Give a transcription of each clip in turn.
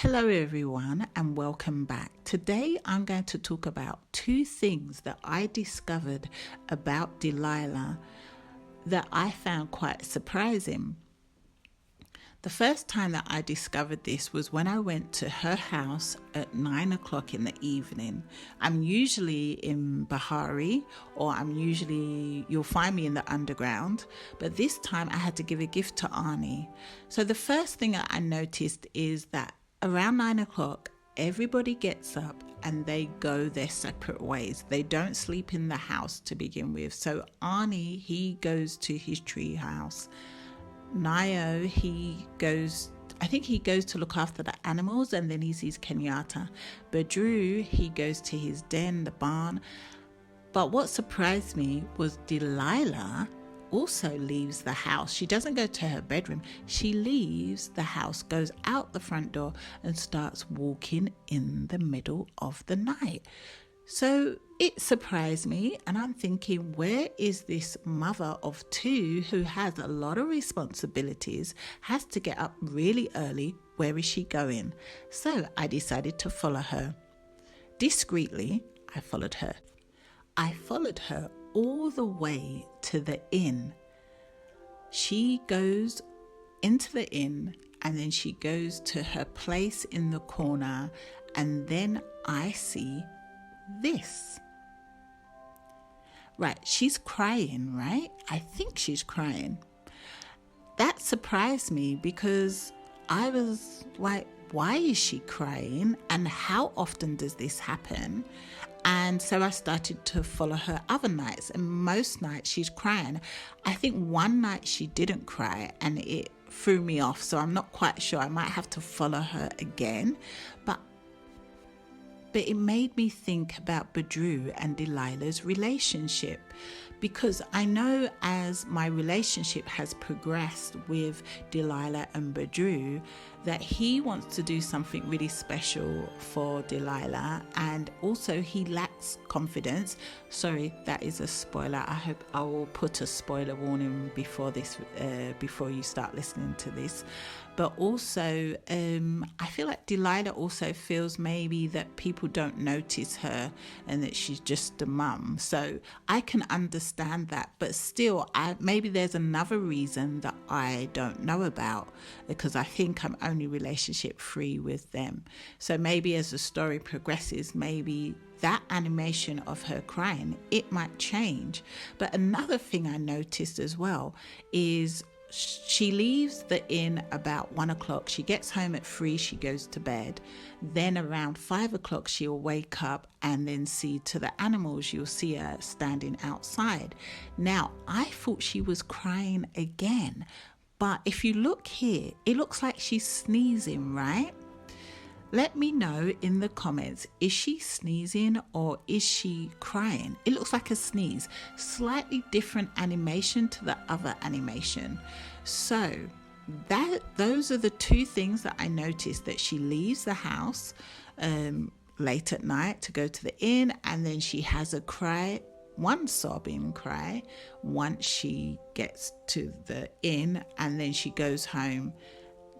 Hello everyone and welcome back. Today I'm going to talk about two things that I discovered about Delaila that I found quite surprising. The first time that I discovered this was when I went to her house at 9 o'clock in the evening. I'm usually in Bahari, or you'll find me in the underground, but this time I had to give a gift to Arnie. So the first thing that I noticed is that around 9 o'clock, everybody gets up and they go their separate ways. They don't sleep in the house to begin with. So Arnie, he goes to his tree house. Nayo, he goes to look after the animals, and then he sees Kenyatta. Badru, he goes to his den, the barn. But what surprised me was Delaila also leaves the house. She doesn't go to her bedroom. She leaves the house, goes out the front door and starts walking in the middle of the night. So it surprised me, and I'm thinking, where is this mother of two who has a lot of responsibilities, has to get up really early? Where is she going? So I decided to follow her. Discreetly, I followed her. I followed her all the way to the inn. She goes into the inn and then she goes to her place in the corner, and then I see this. Right, she's crying, right? I think she's crying. That surprised me because I was like, why is she crying and how often does this happen? And so I started to follow her other nights, and most nights she's crying. I think one night she didn't cry and it threw me off, so I'm not quite sure. I might have to follow her again. But it made me think about Badru and Delilah's relationship, because I know as my relationship has progressed with Delaila and Badru that he wants to do something really special for Delaila, and also he lacks confidence. Sorry, that is a spoiler. I hope I will put a spoiler warning before you start listening to this. But also, I feel like Delaila also feels maybe that people don't notice her and that she's just a mum. So I can understand that, but still, maybe there's another reason that I don't know about, because I think I'm only relationship free with them. So maybe as the story progresses, maybe that animation of her crying, it might change. But another thing I noticed as well is she leaves the inn about 1 o'clock. She gets home at 3, she goes to bed. Then around 5 o'clock, she'll wake up and then see to the animals. You'll see her standing outside. Now, I thought she was crying again. But if you look here, it looks like she's sneezing, right? Let me know in the comments, is she sneezing or is she crying? It looks like a sneeze, slightly different animation to the other animation. So those are the two things that I noticed, that she leaves the house late at night to go to the inn, and then she has a cry, one sobbing cry once she gets to the inn, and then she goes home,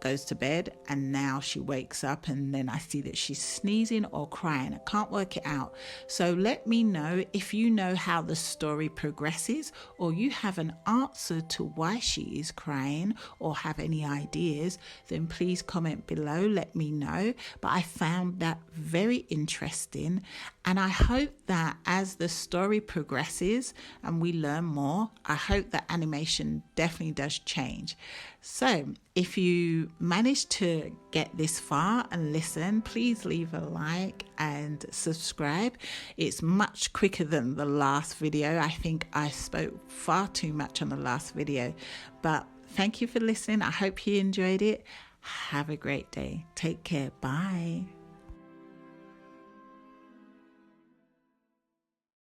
goes to bed, and now she wakes up and then I see that she's sneezing or crying. I can't work it out. So let me know if you know how the story progresses, or you have an answer to why she is crying, or have any ideas, then please comment below, let me know. But I found that very interesting, and I hope that as the story progresses and we learn more, I hope that animation definitely does change. So if you managed to get this far and listen, please leave a like and subscribe. It's much quicker than the last video. I think I spoke far too much on the last video, but thank you for listening. I hope you enjoyed it. Have a great day. Take care. Bye.